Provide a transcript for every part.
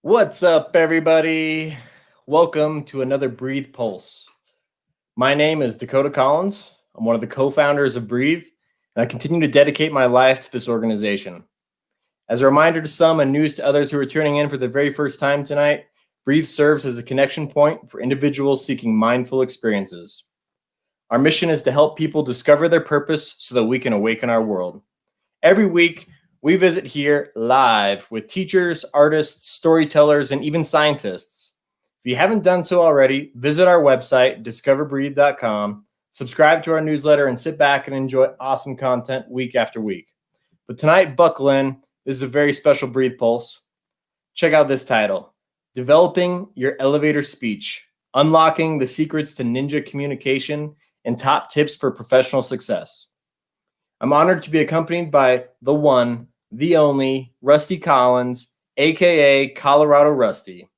What's up, everybody? Welcome to another Breathe Pulse. My name is Dakota Collins. I'm one of the co-founders of Breathe, and I continue to dedicate my life to this organization. As a reminder to some and news to others who are tuning in for the very first time tonight, Breathe serves as a connection point for individuals seeking mindful experiences. Our mission is to help people discover their purpose so that we can awaken our world. Every week, we visit here live with teachers, artists, storytellers, and even scientists. If you haven't done so already, visit our website, discoverbreathe.com, subscribe to our newsletter, and sit back and enjoy awesome content week after week. But tonight, buckle in. This is a very special Breathe Pulse. Check out this title, Developing Your Elevator Speech, Unlocking the Secrets to Ninja Communication and Top Tips for Professional Success. I'm honored to be accompanied by the one, the only, Rusty Collins, aka Colorado Rusty.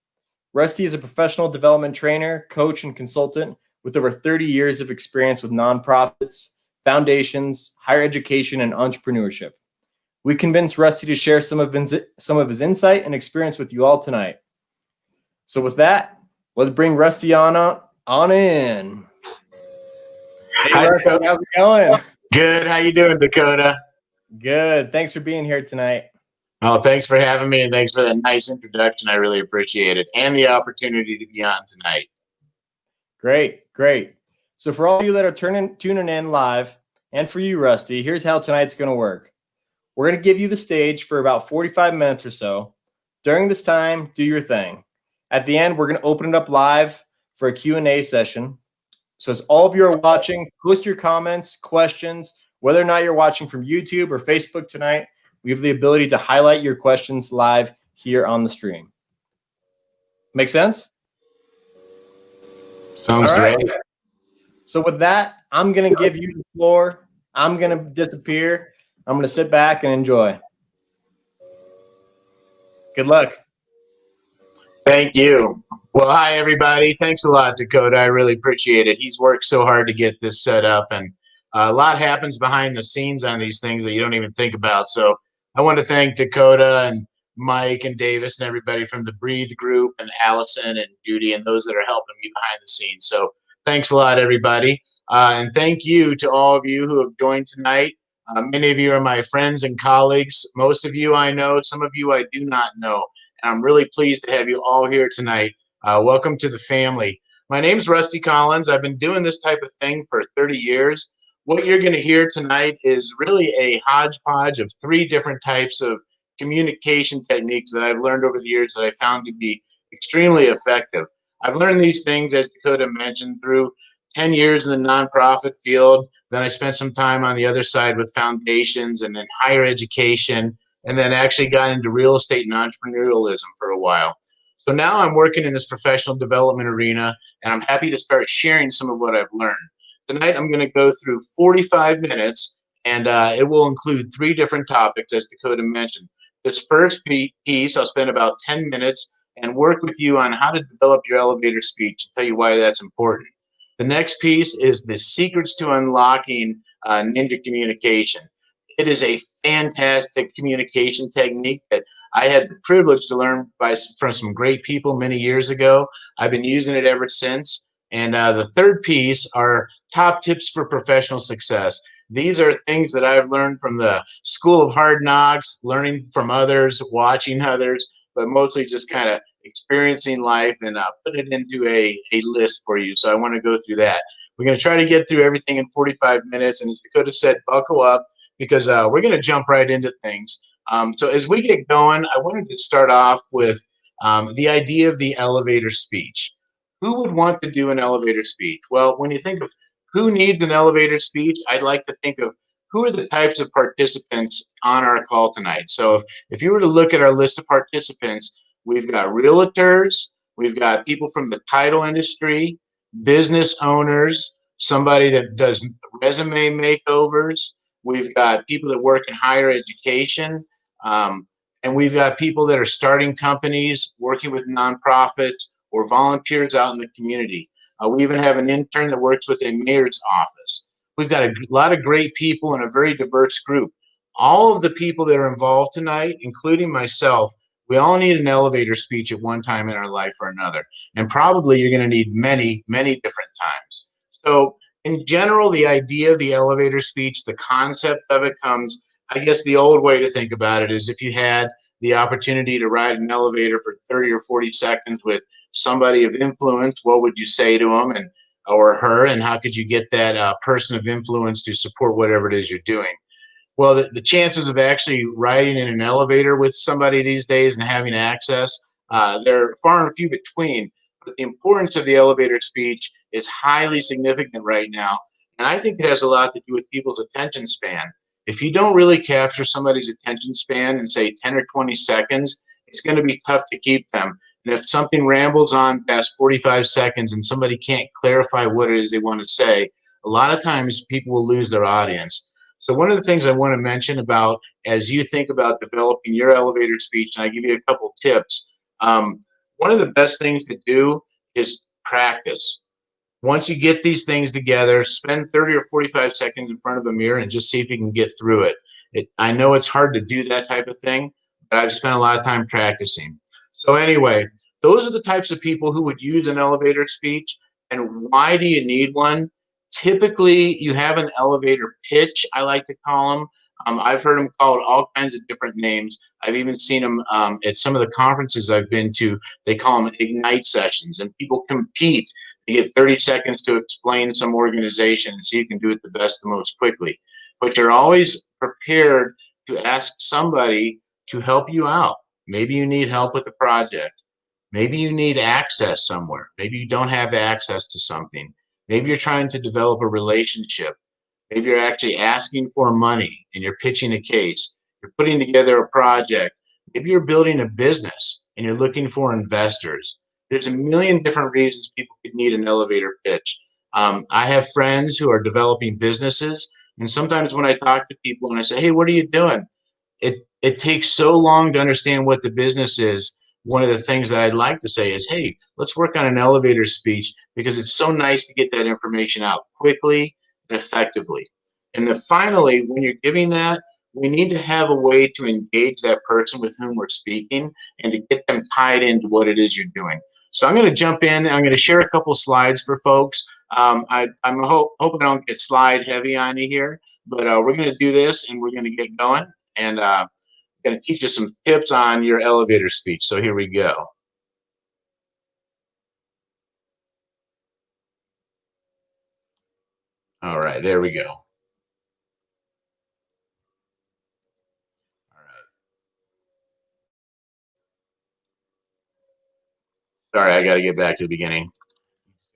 Rusty is a professional development trainer, coach, and consultant with over 30 years of experience with nonprofits, foundations, higher education, and entrepreneurship. We convinced Rusty to share some of his insight and experience with you all tonight. So with that, let's bring Rusty on in. Hey, Rusty, how's it going? Good. How you doing, Dakota? Good. Thanks for being here tonight. Oh, thanks for having me, and thanks for that nice introduction. I really appreciate it, and the opportunity to be on tonight. Great. So for all of you that are tuning in live, and for you, Rusty, here's how tonight's going to work. We're going to give you the stage for about 45 minutes or so. During this time, do your thing. At the end, we're going to open it up live for a Q&A session. So as all of you are watching, post your comments, questions, whether or not you're watching from YouTube or Facebook tonight, we have the ability to highlight your questions live here on the stream. Make sense? Sounds great. So with that, I'm going to give you the floor. I'm going to disappear. I'm going to sit back and enjoy. Good luck. Thank you. Well, hi, everybody. Thanks a lot, Dakota. I really appreciate it. He's worked so hard to get this set up, and a lot happens behind the scenes on these things that you don't even think about. So I want to thank Dakota and Mike and Davis and everybody from the Breathe group and Allison and Judy and those that are helping me behind the scenes. So thanks a lot, everybody. And thank you to all of you who have joined tonight. Many of you are my friends and colleagues. Most of you I know, some of you I do not know. And I'm really pleased to have you all here tonight. Welcome to the family. My name's Rusty Collins. I've been doing this type of thing for 30 years. What you're going to hear tonight is really a hodgepodge of 3 different types of communication techniques that I've learned over the years that I found to be extremely effective. I've learned these things, as Dakota mentioned, through 10 years in the nonprofit field. Then I spent some time on the other side with foundations and then higher education, and then actually got into real estate and entrepreneurialism for a while. So now I'm working in this professional development arena, and I'm happy to start sharing some of what I've learned. Tonight, I'm going to go through 45 minutes, and it will include 3 different topics, as Dakota mentioned. This first piece, I'll spend about 10 minutes and work with you on how to develop your elevator speech and tell you why that's important. The next piece is the secrets to unlocking ninja communication. It is a fantastic communication technique that I had the privilege to learn from some great people many years ago. I've been using it ever since. And the third piece are top tips for professional success. These are things that I've learned from the School of Hard Knocks, learning from others, watching others, but mostly just kind of experiencing life, and put it into a list for you. So I want to go through that. We're going to try to get through everything in 45 minutes. And as Dakota said, buckle up, because we're going to jump right into things. So as we get going, I wanted to start off with the idea of the elevator speech. Who would want to do an elevator speech? Well, when you think of who needs an elevator speech, I'd like to think of who are the types of participants on our call tonight. So if you were to look at our list of participants, we've got realtors, we've got people from the title industry, business owners, somebody that does resume makeovers, we've got people that work in higher education, and we've got people that are starting companies, working with nonprofits, or volunteers out in the community. We even have an intern that works with a mayor's office. We've got a lot of great people in a very diverse group. All of the people that are involved tonight, including myself, We all need an elevator speech at one time in our life or another. And probably you're going to need many, many different times. So, in general, the idea of the elevator speech, the concept of it comes, I guess the old way to think about it is if you had the opportunity to ride an elevator for 30 or 40 seconds with somebody of influence, what would you say to them and or her, and how could you get that person of influence to support whatever it is you're doing? Well, the chances of actually riding in an elevator with somebody these days and having access, they're far and few between. But the importance of the elevator speech is highly significant right now. And I think it has a lot to do with people's attention span. If you don't really capture somebody's attention span in, say, 10 or 20 seconds, it's going to be tough to keep them. And if something rambles on past 45 seconds and somebody can't clarify what it is they want to say, a lot of times people will lose their audience. So one of the things I want to mention about as you think about developing your elevator speech, and I give you a couple tips. One of the best things to do is practice. Once you get these things together, spend 30 or 45 seconds in front of a mirror and just see if you can get through it. I know it's hard to do that type of thing, but I've spent a lot of time practicing. So anyway, those are the types of people who would use an elevator speech. And why do you need one? Typically, you have an elevator pitch, I like to call them. I've heard them called all kinds of different names. I've even seen them at some of the conferences I've been to. They call them ignite sessions, and people compete. You get 30 seconds to explain some organization and see who can do it the best, the most quickly. But you're always prepared to ask somebody to help you out. Maybe you need help with a project. Maybe you need access somewhere. Maybe you don't have access to something. Maybe you're trying to develop a relationship. Maybe you're actually asking for money and you're pitching a case. You're putting together a project. Maybe you're building a business and you're looking for investors. There's a million different reasons people could need an elevator pitch. I have friends who are developing businesses, and sometimes when I talk to people and I say, "Hey, what are you doing?" It takes so long to understand what the business is. One of the things that I'd like to say is, hey, let's work on an elevator speech because it's so nice to get that information out quickly and effectively. And then finally, when you're giving that, we need to have a way to engage that person with whom we're speaking and to get them tied into what it is you're doing. So I'm going to jump in. I'm going to share a couple slides for folks. I'm hoping I don't get slide heavy on you here, but we're going to do this and we're going to get going. And going to teach you some tips on your elevator speech. So here we go. All right, there we go. All right. Sorry, I got to get back to the beginning.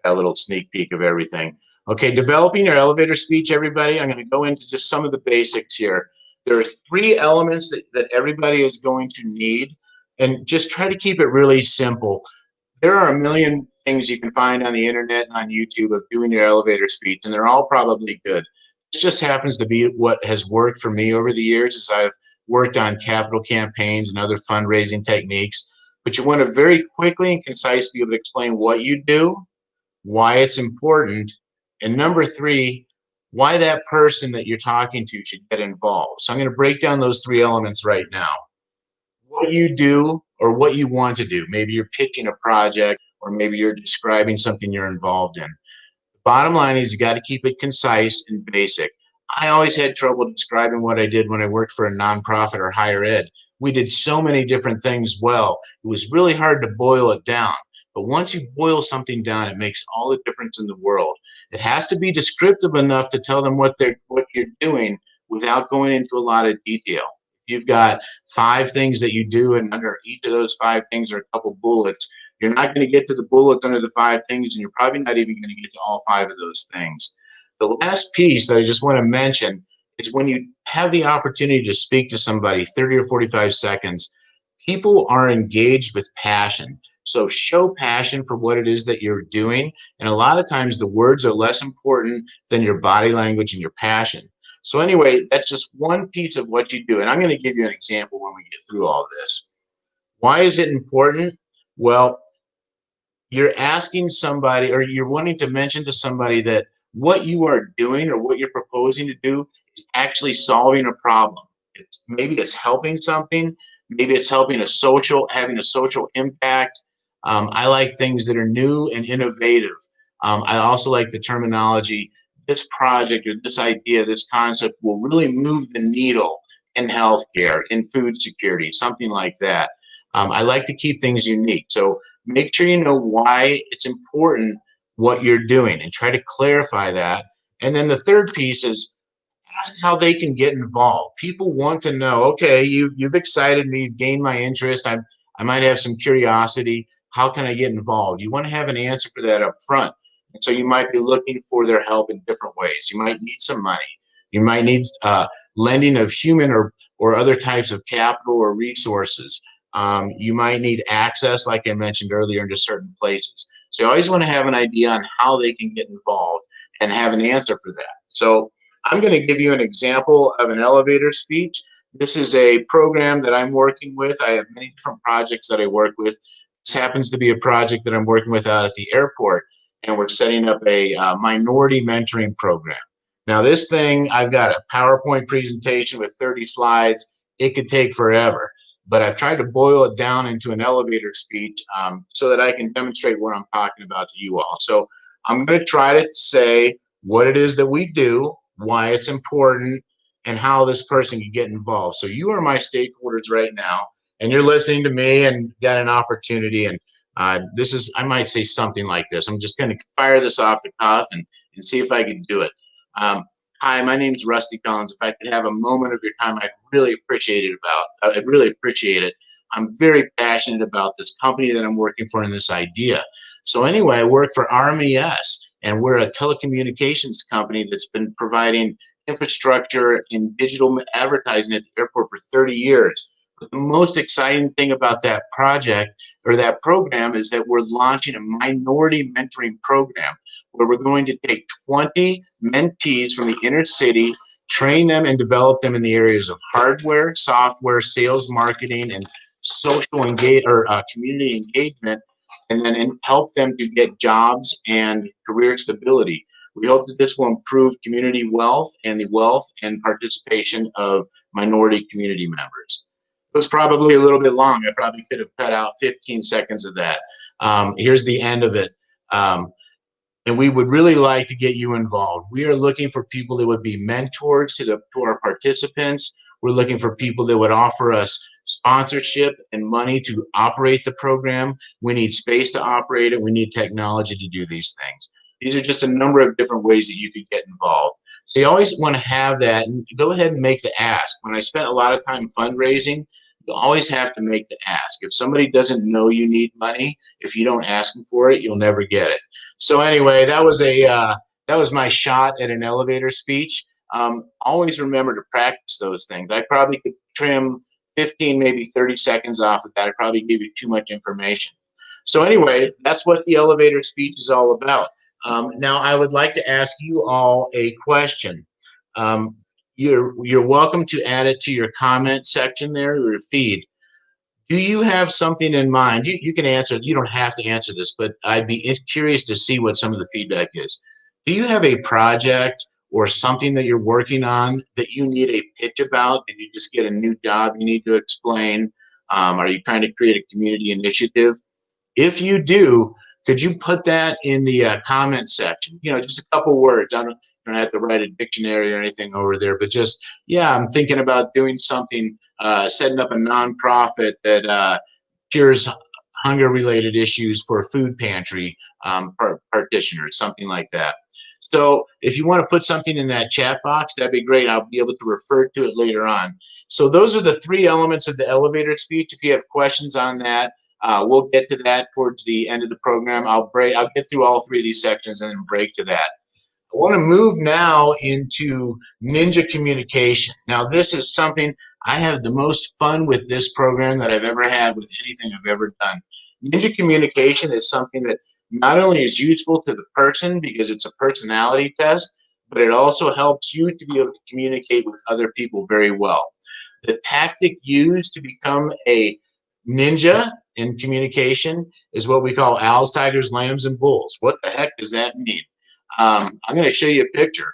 A little sneak peek of everything. Okay, developing your elevator speech, everybody. I'm going to go into just some of the basics here. There are three elements that everybody is going to need, and just try to keep it really simple. There are a million things you can find on the internet and on YouTube of doing your elevator speech, and they're all probably good. This just happens to be what has worked for me over the years as I've worked on capital campaigns and other fundraising techniques. But you want to very quickly and concise be able to explain what you do, why it's important, and number three, why that person that you're talking to should get involved. So I'm going to break down those three elements right now. What you do or what you want to do. Maybe you're pitching a project or maybe you're describing something you're involved in. The bottom line is you got to keep it concise and basic. I always had trouble describing what I did when I worked for a nonprofit or higher ed. We did so many different things well. It was really hard to boil it down. But once you boil something down, it makes all the difference in the world. It has to be descriptive enough to tell them what you're doing without going into a lot of detail. You've got 5 things that you do, and under each of those 5 things are a couple bullets. You're not going to get to the bullets under the 5 things, and you're probably not even going to get to all 5 of those things. The last piece that I just want to mention is when you have the opportunity to speak to somebody 30 or 45 seconds, people are engaged with passion. So show passion for what it is that you're doing. And a lot of times the words are less important than your body language and your passion. So anyway, that's just one piece of what you do. And I'm going to give you an example when we get through all this. Why is it important? Well, you're asking somebody or you're wanting to mention to somebody that what you are doing or what you're proposing to do is actually solving a problem. Maybe it's helping something. Maybe it's having a social impact. I like things that are new and innovative. I also like the terminology, this project or this idea, this concept will really move the needle in healthcare, in food security, something like that. I like to keep things unique. So make sure you know why it's important what you're doing and try to clarify that. And then the third piece is ask how they can get involved. People want to know, okay, you've excited me, you've gained my interest. I might have some curiosity. How can I get involved? You want to have an answer for that up front. And so you might be looking for their help in different ways. You might need some money. You might need lending of human or other types of capital or resources. You might need access, like I mentioned earlier, into certain places. So you always want to have an idea on how they can get involved and have an answer for that. So I'm going to give you an example of an elevator speech. This is a program that I'm working with. I have many different projects that I work with. This happens to be a project that I'm working with out at the airport, and we're setting up a minority mentoring program. Now, this thing, I've got a PowerPoint presentation with 30 slides. It could take forever, but I've tried to boil it down into an elevator speech so that I can demonstrate what I'm talking about to you all. So I'm going to try to say what it is that we do, why it's important, and how this person can get involved. So you are my stakeholders right now, and you're listening to me and got an opportunity. And this is, I might say something like this. I'm just going to fire this off the cuff and see if I can do it. Hi, my name is Rusty Collins. If I could have a moment of your time, I'd really appreciate it. I'd really appreciate it. I'm very passionate about this company that I'm working for and this idea. So anyway, I work for RMES, and we're a telecommunications company that's been providing infrastructure in digital advertising at the airport for 30 years. But the most exciting thing about that project or that program is that we're launching a minority mentoring program where we're going to take 20 mentees from the inner city, train them and develop them in the areas of hardware, software, sales, marketing, and social community engagement, and then help them to get jobs and career stability. We hope that this will improve community wealth and the wealth and participation of minority community members. It was probably a little bit long. I probably could have cut out 15 seconds of that. Here's the end of it. And we would really like to get you involved. We are looking for people that would be mentors to our participants. We're looking for people that would offer us sponsorship and money to operate the program. We need space to operate it. We need technology to do these things. These are just a number of different ways that you could get involved. So you always want to have that, and go ahead and make the ask. When I spent a lot of time fundraising, you always have to make the ask. If somebody doesn't know you need money, if you don't ask them for it, you'll never get it. So anyway, that was my shot at an elevator speech. Always remember to practice those things. I probably could trim 15, maybe 30 seconds off of that. I probably gave you too much information. So anyway, that's what the elevator speech is all about. Now, I would like to ask you all a question. You're welcome to add it to your comment section there, or your feed. Do you have something in mind? You can answer. You don't have to answer this, but I'd be curious to see what some of the feedback is. Do you have a project or something that you're working on that you need a pitch about? Did you just get a new job you need to explain? Are you trying to create a community initiative? If you do, could you put that in the comment section? Just a couple words. I don't have to write a dictionary or anything over there, but just, yeah, I'm thinking about doing something, setting up a nonprofit that cures hunger-related issues for food pantry practitioners, something like that. So if you want to put something in that chat box, that'd be great. I'll be able to refer to it later on. So those are the three elements of the elevator speech. If you have questions on that, we'll get to that towards the end of the program. I'll get through all three of these sections and then break to that. I want to move now into Ninja Communication. Now, this is something I have the most fun with this program that I've ever had with anything I've ever done. Ninja Communication is something that not only is useful to the person because it's a personality test, but it also helps you to be able to communicate with other people very well. The tactic used to become a ninja in communication is what we call owls, tigers, lambs, and bulls. What the heck does that mean? I'm going to show you a picture.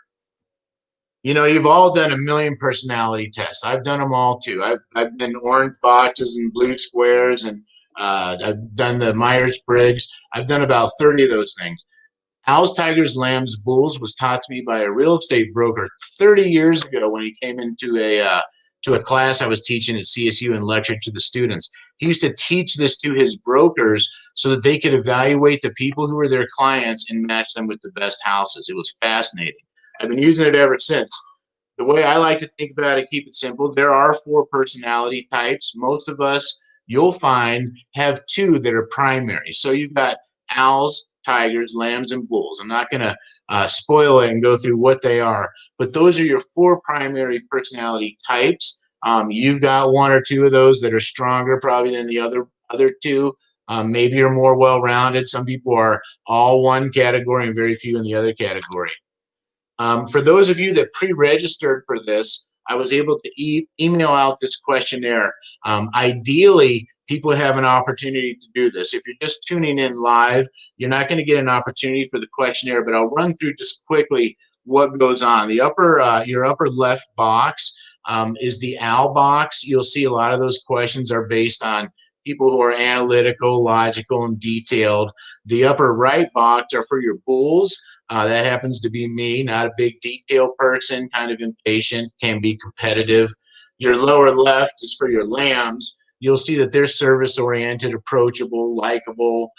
You know, you've all done a million personality tests. I've done them all too. I've been orange boxes and blue squares, and I've done the Myers-Briggs. I've done about 30 of those things. Owls, Tigers, Lambs, Bulls was taught to me by a real estate broker 30 years ago when he came into a class I was teaching at CSU and lectured to the students. He used to teach this to his brokers so that they could evaluate the people who were their clients and match them with the best houses. It was fascinating. I've been using it ever since. The way I like to think about it, keep it simple. There are 4 personality types. Most of us, you'll find, have 2 that are primary. So you've got owls, tigers, lambs, and bulls. I'm not going to spoil it and go through what they are, but those are your 4 primary personality types. You've got 1 or 2 of those that are stronger probably than the other 2. Maybe you're more well-rounded. Some people are all one category and very few in the other category. For those of you that pre-registered for this, I was able to email out this questionnaire. Ideally, people have an opportunity to do this. If you're just tuning in live, you're not going to get an opportunity for the questionnaire, but I'll run through just quickly what goes on. Your upper left box is the OWL box. You'll see a lot of those questions are based on people who are analytical, logical, and detailed. The upper right box are for your bulls. That happens to be me, not a big detail person, kind of impatient, can be competitive. Your lower left is for your lambs. You'll see that they're service-oriented, approachable, likable,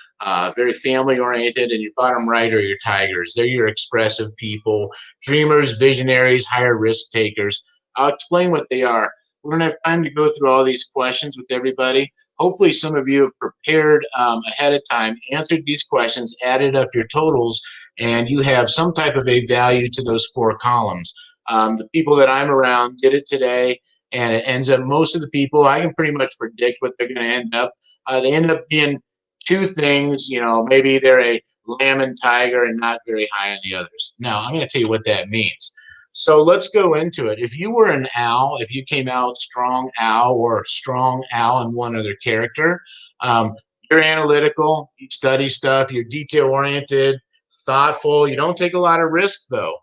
very family-oriented, and your bottom right are your tigers. They're your expressive people, dreamers, visionaries, higher risk takers. I'll explain what they are. We don't have time to go through all these questions with everybody. Hopefully some of you have prepared ahead of time, answered these questions, added up your totals, and you have some type of a value to those 4 columns. The people that I'm around did it today, and it ends up most of the people, I can pretty much predict what they're going to end up. They end up being 2 things, you know, maybe they're a lamb and tiger and not very high on the others. Now, I'm going to tell you what that means. So let's go into it. If you were an owl, if you came out strong owl or strong owl and 1 other character, you're analytical, you study stuff, you're detail oriented, thoughtful. You don't take a lot of risk, though.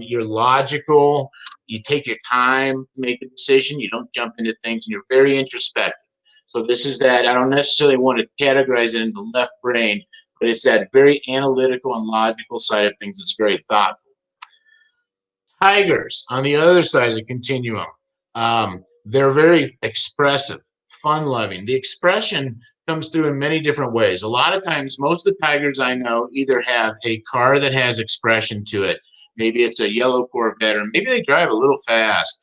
You're logical. You take your time, make a decision. You don't jump into things, and you're very introspective. So this is that. I don't necessarily want to categorize it in the left brain, but it's that very analytical and logical side of things that's very thoughtful. Tigers, on the other side of the continuum, they're very expressive, fun-loving. The expression comes through in many different ways. A lot of times, most of the tigers I know either have a car that has expression to it. Maybe it's a yellow Corvette, or maybe they drive a little fast,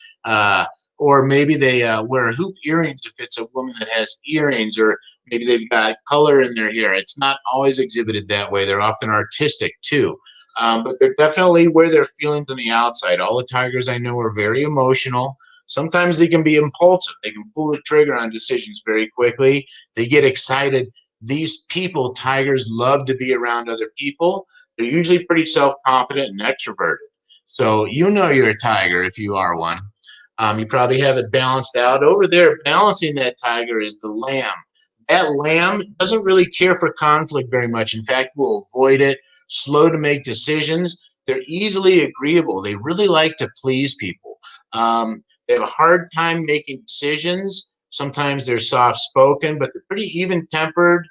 or maybe they wear hoop earrings if it's a woman that has earrings, or maybe they've got color in their hair. It's not always exhibited that way. They're often artistic too. But they're definitely where their feelings on the outside. All the tigers I know are very emotional. Sometimes they can be impulsive. They can pull the trigger on decisions very quickly. They get excited. These people, tigers, love to be around other people. They're usually pretty self-confident and extroverted. So you know you're a tiger if you are one. You probably have it balanced out. Over there, balancing that tiger is the lamb. That lamb doesn't really care for conflict very much. In fact, will avoid it, slow to make decisions. They're easily agreeable. They really like to please people. They have a hard time making decisions. Sometimes they're soft-spoken, but they're pretty even-tempered.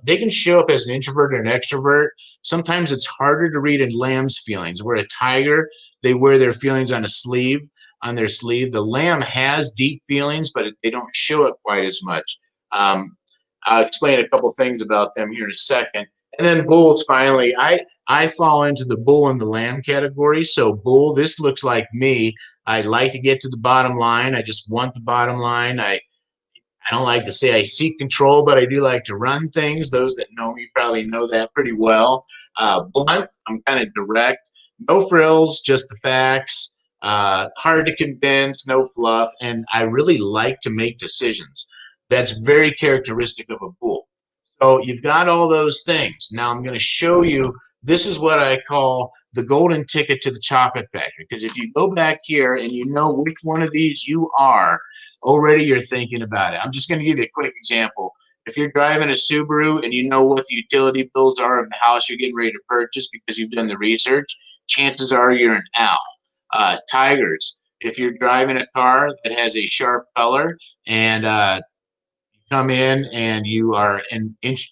They can show up as an introvert or an extrovert. Sometimes it's harder to read in lamb's feelings. Where a tiger, they wear their feelings on their sleeve. The lamb has deep feelings, but they don't show it quite as much. I'll explain a couple things about them here in a second. And then bulls, finally, I fall into the bull and the lamb category. So bull, this looks like me. I like to get to the bottom line. I just want the bottom line. I don't like to say I seek control, but I do like to run things. Those that know me probably know that pretty well. Blunt, I'm kind of direct. No frills, just the facts. Hard to convince, no fluff. And I really like to make decisions. That's very characteristic of a bull. So you've got all those things. Now I'm going to show you, this is what I call the golden ticket to the chocolate factory. Because if you go back here and you know which one of these you are, already you're thinking about it. I'm just going to give you a quick example. If you're driving a Subaru and you know what the utility bills are of the house you're getting ready to purchase because you've done the research, chances are you're an owl. Tigers, if you're driving a car that has a sharp color and come in and you are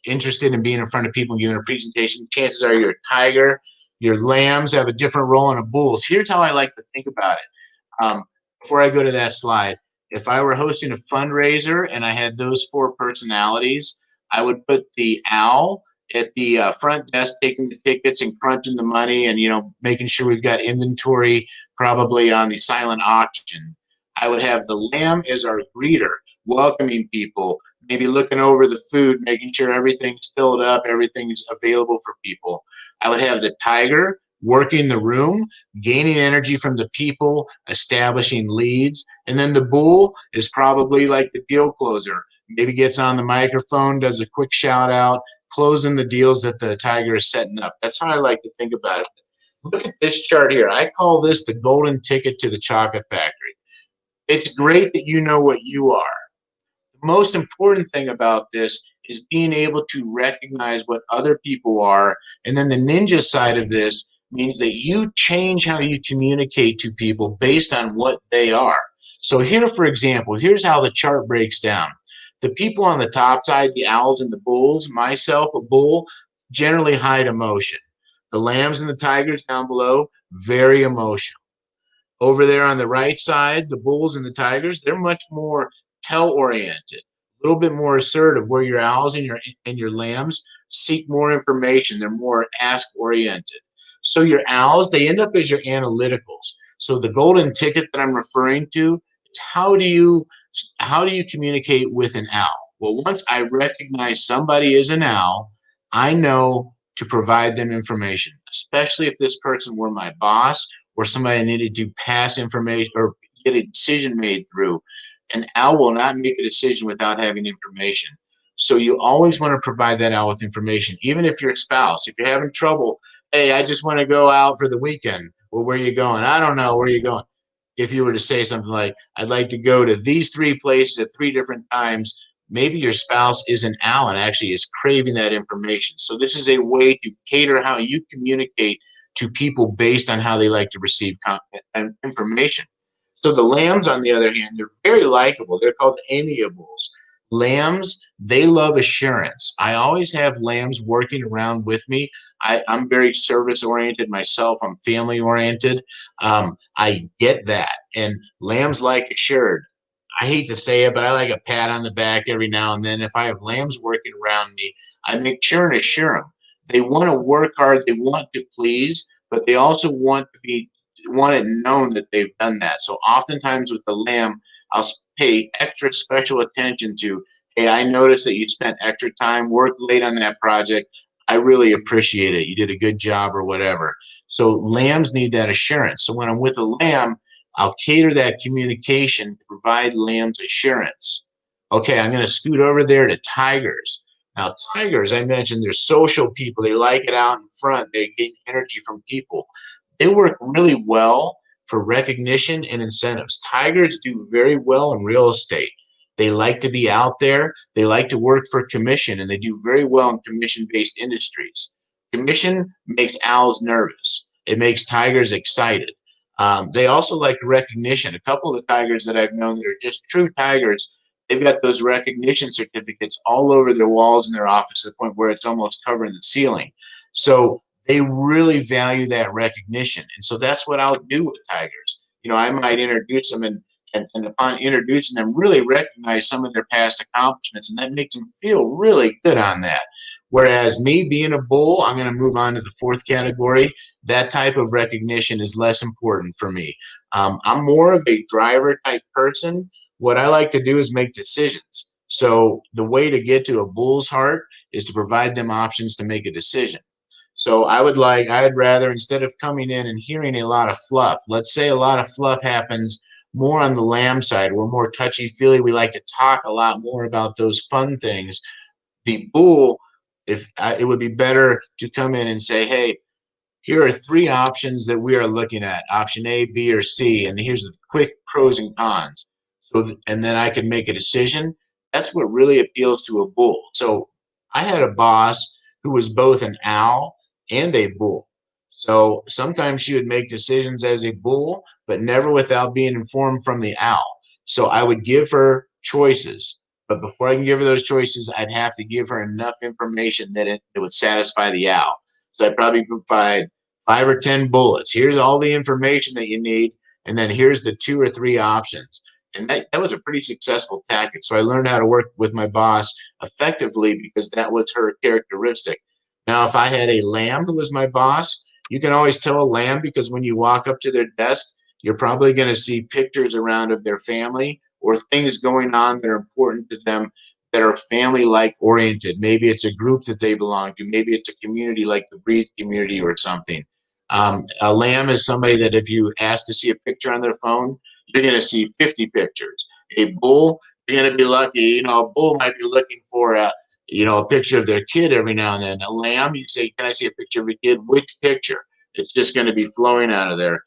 interested in being in front of people and giving a presentation, chances are you're a tiger. Your lambs have a different role than a bulls. Here's how I like to think about it. Before I go to that slide, if I were hosting a fundraiser and I had those four personalities, I would put the owl at the front desk taking the tickets and crunching the money and, making sure we've got inventory probably on the silent auction. I would have the lamb as our greeter, welcoming people, maybe looking over the food, making sure everything's filled up, everything's available for people. I would have the tiger working the room, gaining energy from the people, establishing leads. And then the bull is probably like the deal closer. Maybe gets on the microphone, does a quick shout out, closing the deals that the tiger is setting up. That's how I like to think about it. Look at this chart here. I call this the golden ticket to the chocolate factory. It's great that you know what you are. The most important thing about this is being able to recognize what other people are. And then the ninja side of this means that you change how you communicate to people based on what they are. So here, for example, here's how the chart breaks down. The people on the top side, the owls and the bulls, myself, a bull, generally hide emotion. The lambs and the tigers down below, very emotional. Over there on the right side, the bulls and the tigers, they're much more tell-oriented, a little bit more assertive, where your owls and your lambs seek more information. They're more ask-oriented. So your owls, they end up as your analyticals. So the golden ticket that I'm referring to is how do you communicate with an owl? Well, once I recognize somebody is an owl, I know to provide them information, especially if this person were my boss or somebody I needed to pass information or get a decision made through. An owl will not make a decision without having information. So you always want to provide that owl with information, even if you're a spouse. If you're having trouble, hey, I just want to go out for the weekend. Well, where are you going? I don't know. Where are you going? If you were to say something like, I'd like to go to these 3 places at 3 different times, maybe your spouse is an owl and actually is craving that information. So this is a way to cater how you communicate to people based on how they like to receive information. So the lambs, on the other hand, they're very likable. They're called amiables. Lambs, they love assurance. I always have lambs working around with me. I'm very service oriented myself. I'm family oriented. I get that. And lambs like assured. I hate to say it, but I like a pat on the back every now and then. If I have lambs working around me, I make sure and assure them. They want to work hard. They want to please, but they also want it known that they've done that. So oftentimes with the lamb, I'll pay extra special attention to, hey, I noticed that you spent extra time, worked late on that project. I really appreciate it. You did a good job or whatever. So lambs need that assurance. So when I'm with a lamb, I'll cater that communication to provide lambs assurance. Okay, I'm going to scoot over there to tigers. Now, tigers, I mentioned, they're social people. They like it out in front. They get energy from people. They work really well for recognition and incentives. Tigers do very well in real estate. They like to be out there. They like to work for commission, and they do very well in commission-based industries. Commission makes owls nervous. It makes tigers excited. They also like recognition. A couple of the tigers that I've known that are just true tigers, they've got those recognition certificates all over their walls in their office to the point where it's almost covering the ceiling. So they really value that recognition. And so that's what I'll do with tigers. I might introduce them and upon introducing them, really recognize some of their past accomplishments, and that makes them feel really good on that. Whereas me being a bull, I'm going to move on to the 4th category. That type of recognition is less important for me. I'm more of a driver type person. What I like to do is make decisions. So the way to get to a bull's heart is to provide them options to make a decision. So I'd rather, instead of coming in and hearing a lot of fluff, let's say a lot of fluff happens more on the lamb side. We're more touchy-feely. We like to talk a lot more about those fun things. The bull, it would be better to come in and say, hey, here are 3 options that we are looking at, option A, B, or C, and here's the quick pros and cons. And then I can make a decision. That's what really appeals to a bull. So I had a boss who was both an owl and a bull. So sometimes she would make decisions as a bull, but never without being informed from the owl. So I would give her choices, but before I can give her those choices, I'd have to give her enough information that it would satisfy the owl. So I'd probably provide 5 or 10 bullets. Here's all the information that you need, and then here's the 2 or 3 options. And that was a pretty successful tactic. So I learned how to work with my boss effectively because that was her characteristic. Now, if I had a lamb who was my boss, you can always tell a lamb because when you walk up to their desk, you're probably going to see pictures around of their family or things going on that are important to them that are family like oriented. Maybe it's a group that they belong to. Maybe it's a community like the Breathe community or something. A lamb is somebody that if you ask to see a picture on their phone, you're going to see 50 pictures. A bull, you're going to be lucky. You know, a bull might be looking for a picture of their kid every now and then. A lamb, you say, can I see a picture of a kid? Which picture? It's just going to be flowing out of there.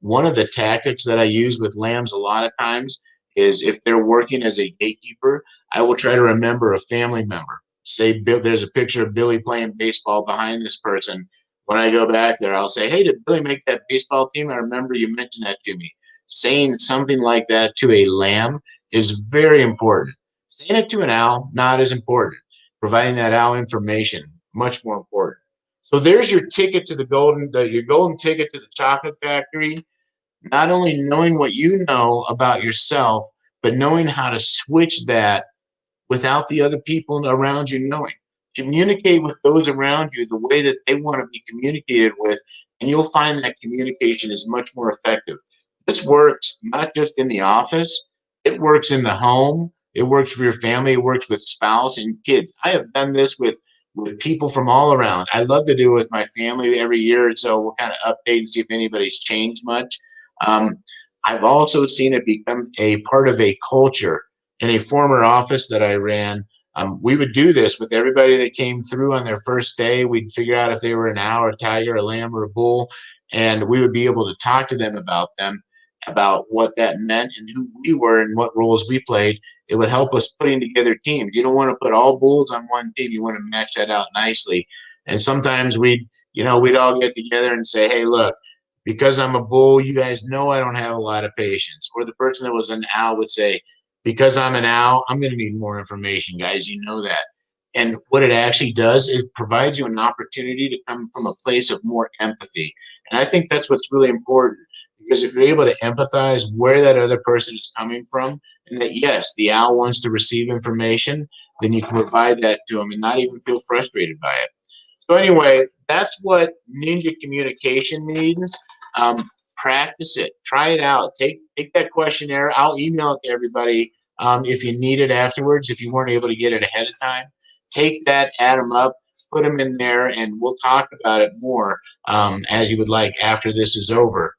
One of the tactics that I use with lambs a lot of times is if they're working as a gatekeeper, I will try to remember a family member. Say there's a picture of Billy playing baseball behind this person. When I go back there, I'll say, hey, did Billy make that baseball team? I remember you mentioned that to me. Saying something like that to a lamb is very important. Saying it to an owl, not as important. Providing that owl information, much more important. So there's your ticket to your golden ticket to the chocolate factory. Not only knowing what you know about yourself, but knowing how to switch that without the other people around you knowing. Communicate with those around you the way that they want to be communicated with, and you'll find that communication is much more effective. This works not just in the office, it works in the home, it works for your family, it works with spouse and kids. I have done this with people from all around. I love to do it with my family every year or so. We'll kind of update and see if anybody's changed much. Um, I've also seen it become a part of a culture in a former office that I ran. We would do this with everybody that came through on their first day. We'd figure out if they were an owl, a tiger, a lamb, or a bull, and we would be able to talk to them, about what that meant and who we were and what roles we played. It would help us putting together teams. You don't want to put all bulls on one team. You want to match that out nicely. And sometimes we'd all get together and say, hey, look, because I'm a bull, you guys know I don't have a lot of patience. Or the person that was an owl would say, because I'm an owl, I'm going to need more information, guys. You know that. And what it actually does is provides you an opportunity to come from a place of more empathy. And I think that's what's really important because if you're able to empathize where that other person is coming from, and that, yes, the owl wants to receive information, then you can provide that to them and not even feel frustrated by it. So anyway, that's what ninja communication means. Um, Practice it, try it out. Take that questionnaire. I'll email it to everybody if you need it afterwards. If you weren't able to get it ahead of time, take that, add them up, put them in there, and we'll talk about it more as you would like after this is over.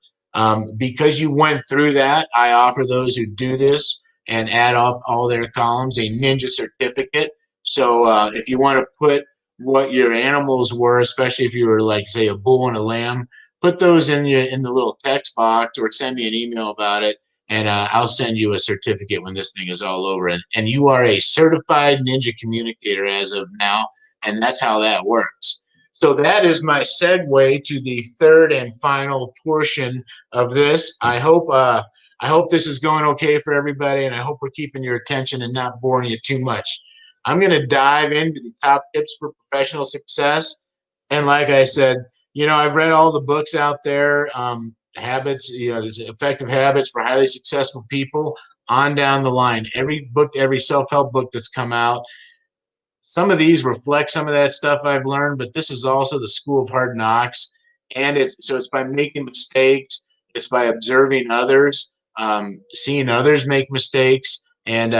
Because you went through that, I offer those who do this and add up all their columns a ninja certificate. So if you want to put what your animals were, especially if you were like, say, a bull and a lamb, put those in the little text box or send me an email about it, and I'll send you a certificate when this thing is all over. And you are a certified ninja communicator as of now, and that's how that works. So that is my segue to the third and final portion of this. I hope this is going okay for everybody, and I hope we're keeping your attention and not boring you too much. I'm going to dive into the top tips for professional success. And like I said, I've read all the books out there, habits, effective habits for highly successful people on down the line. Every book, every self-help book that's come out, some of these reflect some of that stuff I've learned, but this is also the school of hard knocks. And it's by making mistakes, it's by observing others, seeing others make mistakes, and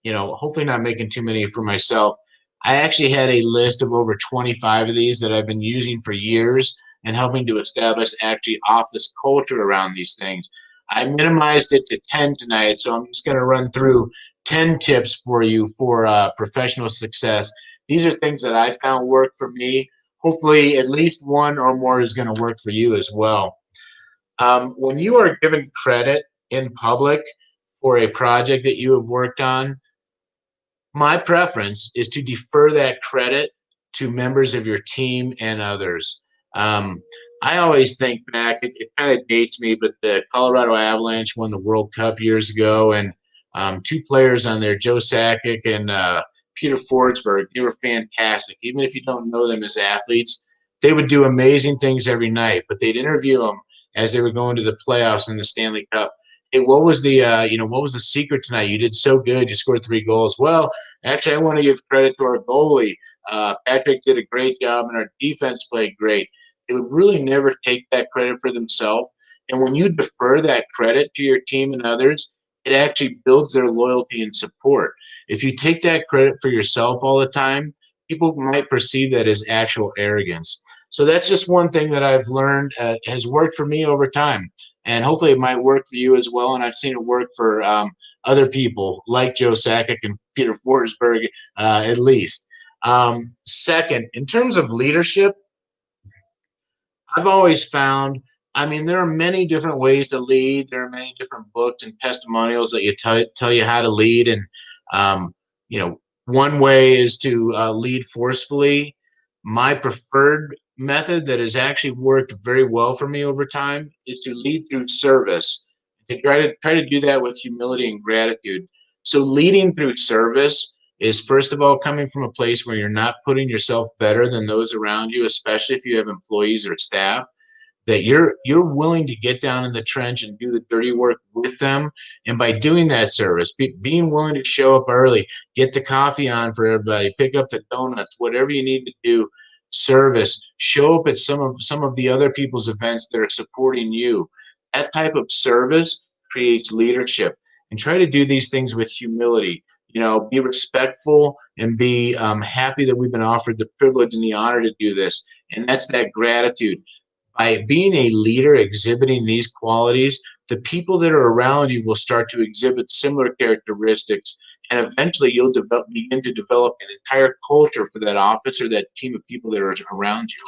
hopefully not making too many for myself. I actually had a list of over 25 of these that I've been using for years and helping to establish actually office culture around these things. I minimized it to 10 tonight, so I'm just going to run through 10 tips for you for professional success. These are things that I found work for me. Hopefully, at least one or more is going to work for you as well. When you are given credit in public for a project that you have worked on, my preference is to defer that credit to members of your team and others. Um, I always think back, it kind of dates me, but the Colorado Avalanche won the World Cup years ago, and two players on there, Joe Sakic and Peter Forsberg, they were fantastic. Even if you don't know them as athletes, they would do amazing things every night, but they'd interview them as they were going to the playoffs and the Stanley Cup. Hey, what was the what was the secret tonight? You did so good. You scored 3 goals. Well, actually, I want to give credit to our goalie. Patrick did a great job, and our defense played great. They would really never take that credit for themselves. And when you defer that credit to your team and others, it actually builds their loyalty and support. If you take that credit for yourself all the time, people might perceive that as actual arrogance. So that's just one thing that I've learned has worked for me over time. And hopefully it might work for you as well. And I've seen it work for other people like Joe Sakic and Peter Forsberg, at least. Second, in terms of leadership, I've always found, I mean, there are many different ways to lead. There are many different books and testimonials that tell you how to lead. And, um, one way is to lead forcefully. My preferred method that has actually worked very well for me over time is to lead through service. To try to do that with humility and gratitude. So leading through service is first of all coming from a place where you're not putting yourself better than those around you, especially if you have employees or staff, that you're willing to get down in the trench and do the dirty work with them. And by doing that service, being willing to show up early, get the coffee on for everybody, pick up the donuts, whatever you need to do, service, show up at some of the other people's events that are supporting you. That type of service creates leadership. And try to do these things with humility. Be respectful and be happy that we've been offered the privilege and the honor to do this. And that's that gratitude. By being a leader, exhibiting these qualities, the people that are around you will start to exhibit similar characteristics. And eventually you'll begin to develop an entire culture for that office or that team of people that are around you.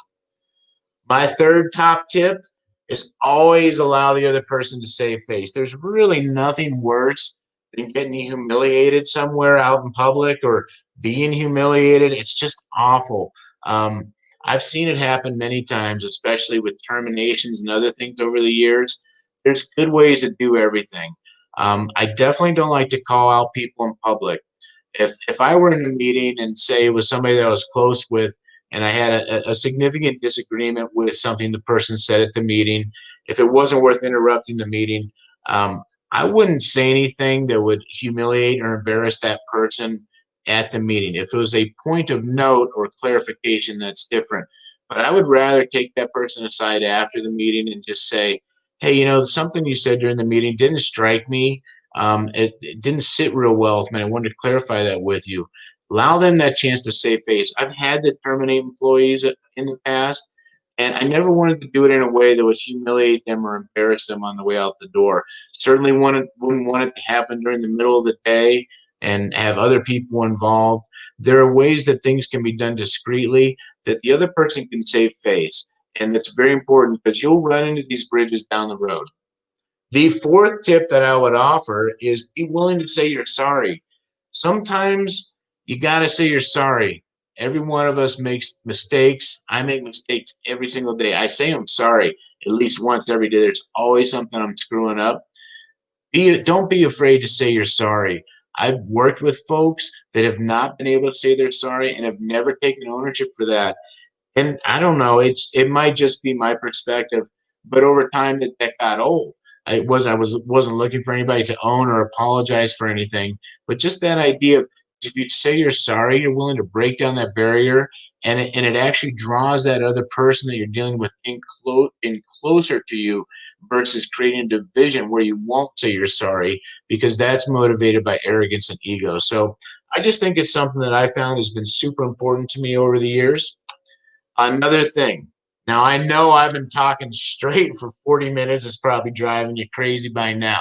My third top tip is always allow the other person to save face. There's really nothing worse than getting humiliated somewhere out in public or being humiliated. It's just awful. Um, I've seen it happen many times, especially with terminations and other things over the years. There's good ways to do everything. I definitely don't like to call out people in public. If I were in a meeting and say it was somebody that I was close with, and I had a significant disagreement with something the person said at the meeting, if it wasn't worth interrupting the meeting, um, I wouldn't say anything that would humiliate or embarrass that person at the meeting. If it was a point of note or clarification, that's different. But I would rather take that person aside after the meeting and just say, hey, something you said during the meeting didn't strike me. It didn't sit real well with me. I wanted to clarify that with you. Allow them that chance to save face. I've had to terminate employees in the past, and I never wanted to do it in a way that would humiliate them or embarrass them on the way out the door. Certainly wouldn't want it to happen during the middle of the day and have other people involved. There are ways that things can be done discreetly that the other person can save face. And that's very important because you'll run into these bridges down the road. The fourth tip that I would offer is be willing to say you're sorry. Sometimes you got to say you're sorry. Every one of us makes mistakes. I make mistakes every single day. I say I'm sorry at least once every day. There's always something I'm screwing up. Don't be afraid to say you're sorry. I've worked with folks that have not been able to say they're sorry and have never taken ownership for that. And I don't know, it might just be my perspective, but over time that got old. I wasn't looking for anybody to own or apologize for anything, but just that idea of if you say you're sorry, you're willing to break down that barrier, and it actually draws that other person that you're dealing with in closer to you versus creating a division where you won't say you're sorry because that's motivated by arrogance and ego. So I just think it's something that I found has been super important to me over the years. Another thing. Now, I know I've been talking straight for 40 minutes. It's probably driving you crazy by now.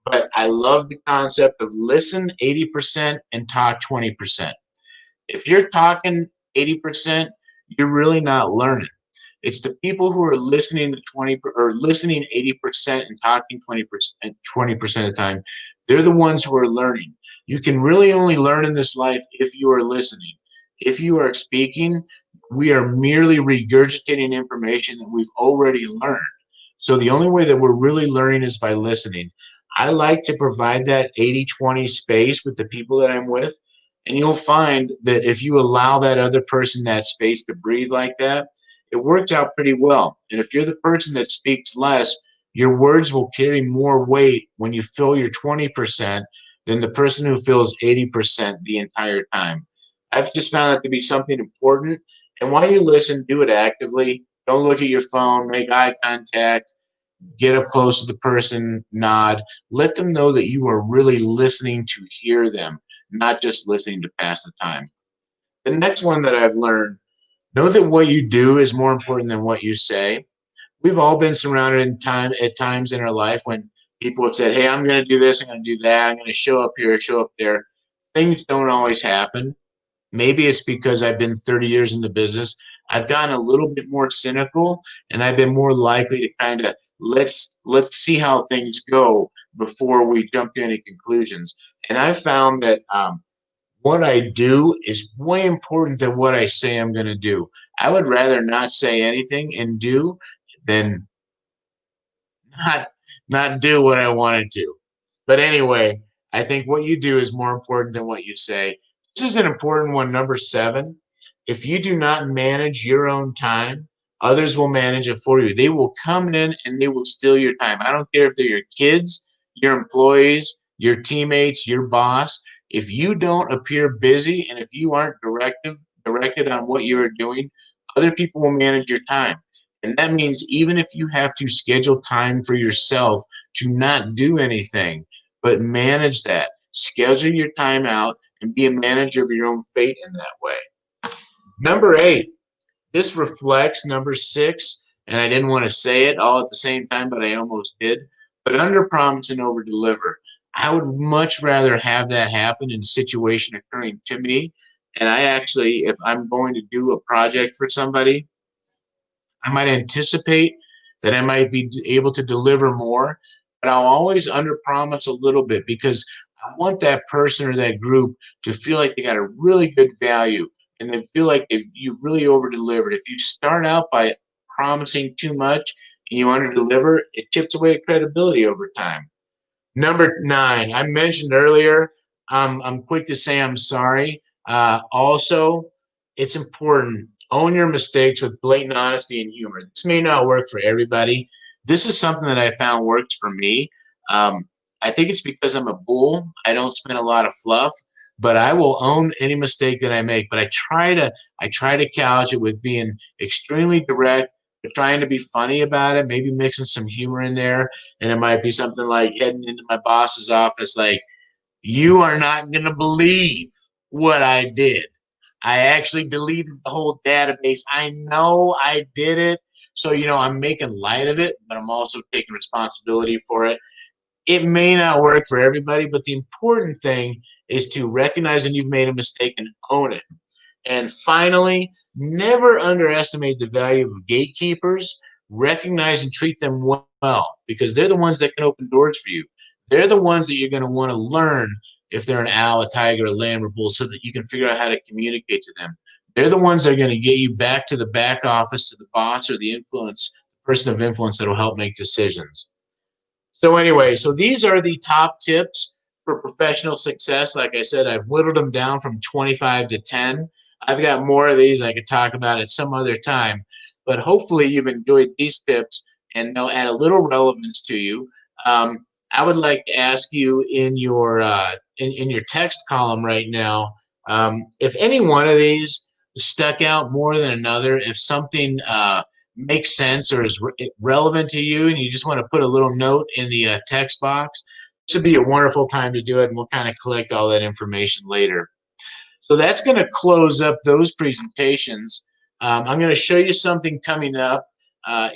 But I love the concept of listen 80% and talk 20%. If you're talking 80%, you're really not learning. It's the people who are listening to 20 or listening 80% and talking 20% of the time. They're the ones who are learning. You can really only learn in this life if you are listening. If you are speaking, we are merely regurgitating information that we've already learned. So the only way that we're really learning is by listening. I like to provide that 80-20 space with the people that I'm with. And you'll find that if you allow that other person that space to breathe like that, it works out pretty well. And if you're the person that speaks less, your words will carry more weight when you fill your 20% than the person who fills 80% the entire time. I've just found that to be something important. And while you listen, do it actively. Don't look at your phone, make eye contact, get up close to the person, nod. Let them know that you are really listening to hear them, not just listening to pass the time. The next one that I've learned, know that what you do is more important than what you say. We've all been surrounded in time at times in our life when people have said, "Hey, I'm going to do this, I'm going to do that, I'm going to show up here, show up there." Things don't always happen. Maybe it's because I've been 30 years in the business. I've gotten a little bit more cynical, and I've been more likely to kind of let's see how things go before we jump to any conclusions. And I've found that what I do is way important than what I say I'm going to do. I would rather not say anything and do than not not do what I want to do. But anyway, I think what you do is more important than what you say. This is an important one, number 7. If you do not manage your own time, others will manage it for you. They will come in and they will steal your time. I don't care if they're your kids, your employees, your teammates, your boss. If you don't appear busy and if you aren't directed on what you are doing, other people will manage your time. And that means even if you have to schedule time for yourself to not do anything, but manage that. Schedule your time out and be a manager of your own fate in that way. Number 8, this reflects number 6, and I didn't want to say it all at the same time, but I almost did. But under promise and over deliver. I would much rather have that happen in a situation occurring to me. And I actually, if I'm going to do a project for somebody, I might anticipate that I might be able to deliver more, but I'll always under promise a little bit because I want that person or that group to feel like they got a really good value and they feel like if you've really over delivered. If you start out by promising too much and you under deliver, it chips away at credibility over time. Number 9, I mentioned earlier, I'm quick to say I'm sorry. Also, it's important. Own your mistakes with blatant honesty and humor. This may not work for everybody. This is something that I found works for me. Um, I think it's because I'm a bull. I don't spend a lot of fluff, but I will own any mistake that I make. But I try to couch it with being extremely direct, but trying to be funny about it, maybe mixing some humor in there. And it might be something like heading into my boss's office, like, "You are not going to believe what I did. I actually deleted the whole database. I know I did it." So, I'm making light of it, but I'm also taking responsibility for it. It may not work for everybody, but the important thing is to recognize when you've made a mistake and own it. And finally, never underestimate the value of gatekeepers. Recognize and treat them well because they're the ones that can open doors for you. They're the ones that you're going to want to learn if they're an owl, a tiger, a lamb, or bull, so that you can figure out how to communicate to them. They're the ones that are going to get you back to the back office, to the boss or the person of influence that will help make decisions. So anyway, so these are the top tips for professional success. Like I said, I've whittled them down from 25 to 10. I've got more of these I could talk about at some other time, but hopefully you've enjoyed these tips and they'll add a little relevance to you. I would like to ask you in your in your text column right now, if any one of these stuck out more than another, if something makes sense or is relevant to you and you just want to put a little note in the text box, this would be a wonderful time to do it, and we'll kind of collect all that information later. So that's going to close up those presentations. I'm going to show you something coming up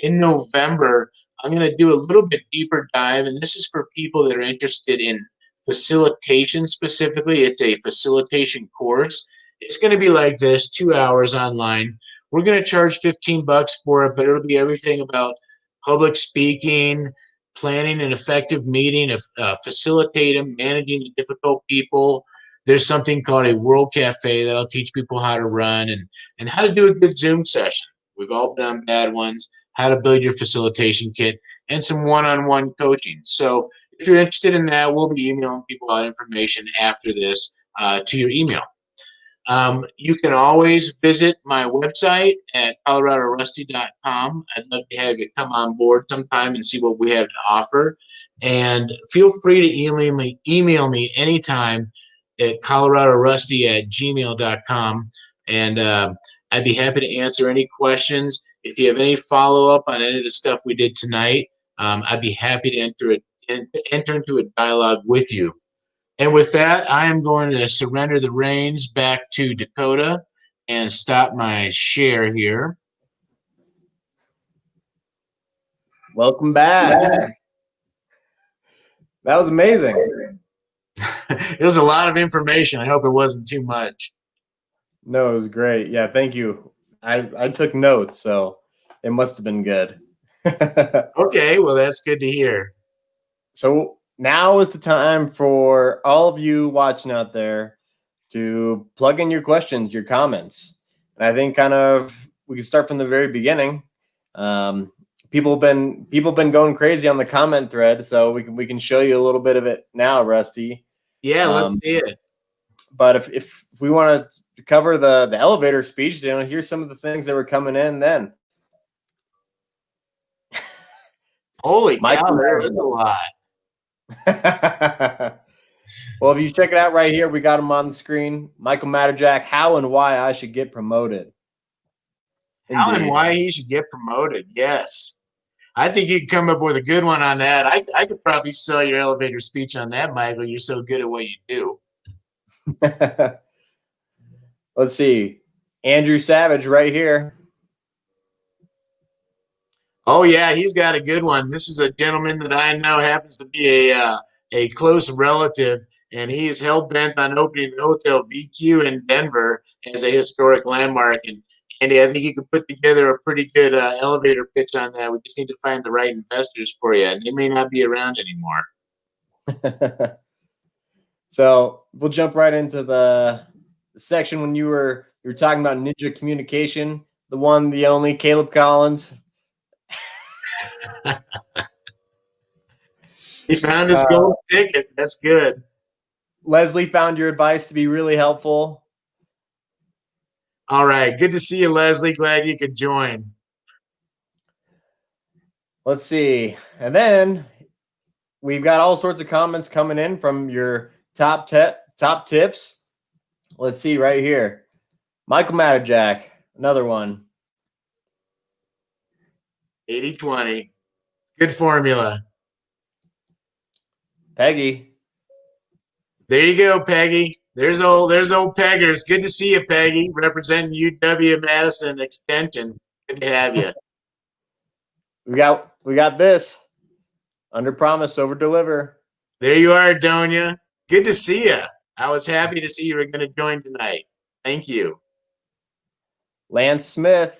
in November. I'm going to do a little bit deeper dive, and this is for people that are interested in facilitation specifically. It's a facilitation course. It's going to be like this, 2 hours online. We're going to charge $15 for it, but it'll be everything about public speaking, planning an effective meeting, facilitating, managing the difficult people. there's something called a World Cafe that'll teach people how to run and how to do a good Zoom session. We've all done bad ones, how to build your facilitation kit, and some one-on-one coaching. So if you're interested in that, we'll be emailing people out information after this to your email. You can always visit my website at coloradorusty.com. I'd love to have you come on board sometime and see what we have to offer. And feel free to email me anytime at coloradorusty@gmail.com. And I'd be happy to answer any questions. If you have any follow-up on any of the stuff we did tonight, I'd be happy to enter into a dialogue with you. And with that, I am going to surrender the reins back to Dakota and stop my share here. Welcome back. That was amazing. It was a lot of information. I hope it wasn't too much. No, it was great. Yeah, thank you. I took notes, so it must have been good. Okay, well, that's good to hear. So now is the time for all of you watching out there to plug in your questions, your comments. And I think we can start from the very beginning. People have been going crazy on the comment thread, so we can show you a little bit of it now, Rusty. Yeah, let's see it. But if we want to cover the elevator speech, here's some of the things that were coming in then. Holy cow, there is a lot. Well, if you check it out right here, we got them on the screen. Michael Matterjack, how and why I should get promoted. How and why he should get promoted, yes. I think you can come up with a good one on that. I could probably sell your elevator speech on that, Michael. You're so good at what you do. Let's see. Andrew Savage right here. Oh, yeah, he's got a good one. This is a gentleman that I know happens to be a close relative, and he is hell-bent on opening the Hotel VQ in Denver as a historic landmark. And Andy, I think you could put together a pretty good elevator pitch on that. We just need to find the right investors for you, and they may not be around anymore. So we'll jump right into the section when you were talking about Ninja Communication, the one, the only Caleb Collins. He found his gold ticket. That's good. Leslie found your advice to be really helpful. All right. Good to see you, Leslie. Glad you could join. Let's see. And then we've got all sorts of comments coming in from your top tips. Let's see right here. Michael Matterjack, another one. 80-20. Good formula. Peggy. There you go, Peggy. There's old Peggers. Good to see you, Peggy, representing UW-Madison Extension. Good to have you. We got this. Under promise, over deliver. There you are, Donia. Good to see you. I was happy to see you were going to join tonight. Thank you. Lance Smith.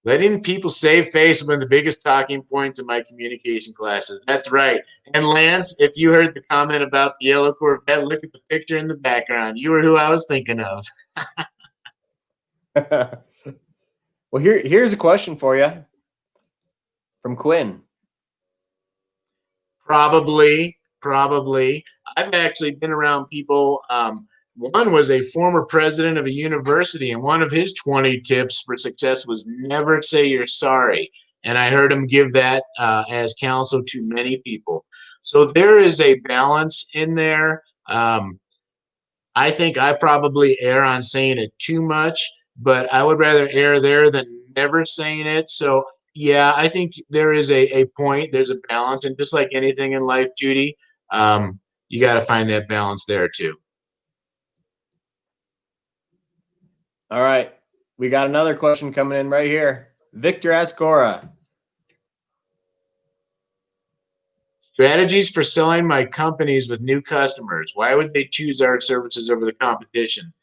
Letting people save face is one of the biggest talking points in my communication classes. That's right. And Lance, if you heard the comment about the yellow Corvette, look at the picture in the background. You were who I was thinking of. Well, here's a question for you from Quinn. Probably. I've actually been around people. One was a former president of a university, and one of his 20 tips for success was never say you're sorry. And I heard him give that as counsel to many people. So there is a balance in there. I think I probably err on saying it too much, but I would rather err there than never saying it. So, yeah, I think there is a point. There's a balance. And just like anything in life, Judy, you got to find that balance there too. All right. We got another question coming in right here. Victor Ascora. Strategies for selling my companies with new customers. Why would they choose our services over the competition?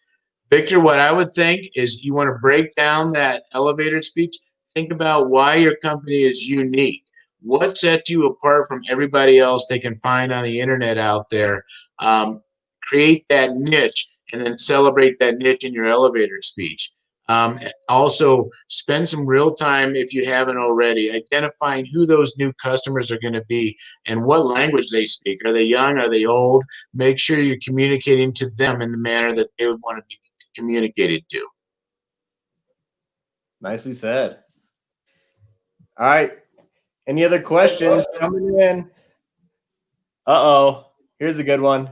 Victor, what I would think is you want to break down that elevator speech. Think about why your company is unique. What sets you apart from everybody else they can find on the internet out there? create that niche and then celebrate that niche in your elevator speech. Also, spend some real time, if you haven't already, identifying who those new customers are going to be and what language they speak. Are they young? Are they old? Make sure you're communicating to them in the manner that they would want to be communicated to. Nicely said. All right. Any other questions coming in? Uh-oh. Here's a good one.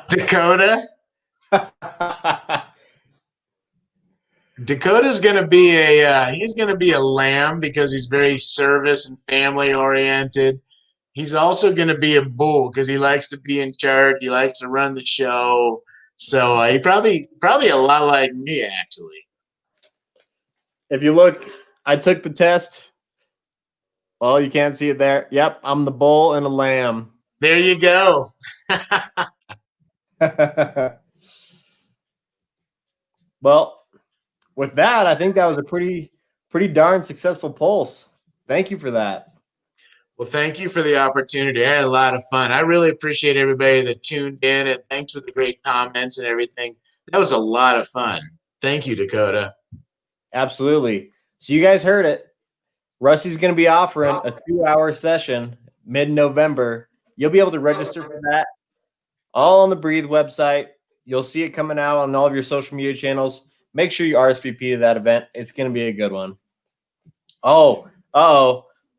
Dakota? Dakota's going to be he's going to be a lamb because he's very service and family oriented. He's also going to be a bull because he likes to be in charge. He likes to run the show. So he probably a lot like me, actually. If you look, I took the test. Well, you can't see it there. Yep, I'm the bull and a lamb. There you go. Well, with that, I think that was a pretty darn successful pulse. Thank you for that. Well, thank you for the opportunity. I had a lot of fun. I really appreciate everybody that tuned in, and thanks for the great comments and everything. That was a lot of fun. Thank you, Dakota. Absolutely. So you guys heard it. Rusty's going to be offering a 2-hour session mid-November. You'll be able to register for that all on the Breathe website. You'll see it coming out on all of your social media channels. Make sure you RSVP to that event. It's going to be a good one. Oh,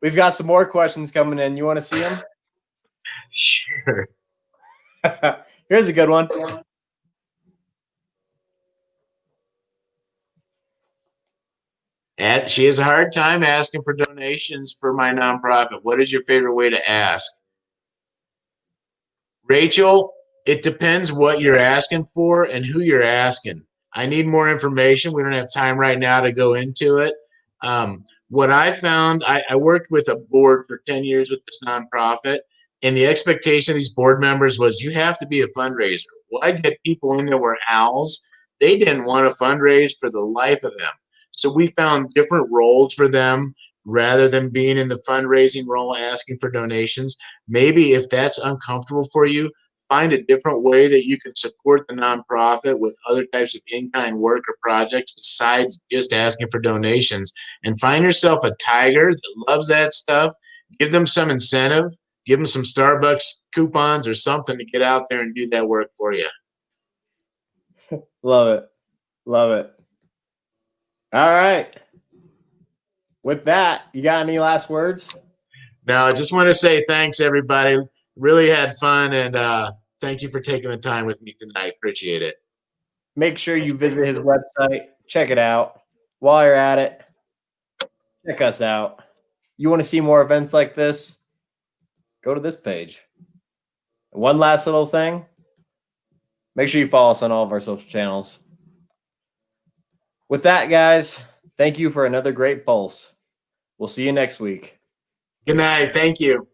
we've got some more questions coming in. You want to see them? Sure. Here's a good one. She has a hard time asking for donations for my nonprofit. What is your favorite way to ask? Rachel, it depends what you're asking for and who you're asking. I need more information. We don't have time right now to go into it. What I found, I worked with a board for 10 years with this nonprofit, and the expectation of these board members was you have to be a fundraiser. Well, I get people in there were owls. They didn't want to fundraise for the life of them. So we found different roles for them rather than being in the fundraising role asking for donations. Maybe if that's uncomfortable for you, find a different way that you can support the nonprofit with other types of in-kind work or projects besides just asking for donations, and find yourself a tiger that loves that stuff. Give them some incentive, give them some Starbucks coupons or something to get out there and do that work for you. Love it. Love it. All right. With that, you got any last words? No, I just want to say thanks, everybody. Really had fun, and thank you for taking the time with me tonight. Appreciate it. Make sure you visit his website. Check it out. While you're at it, check us out. You want to see more events like this? Go to this page. And one last little thing. Make sure you follow us on all of our social channels. With that, guys, thank you for another great pulse. We'll see you next week. Good night. Thank you.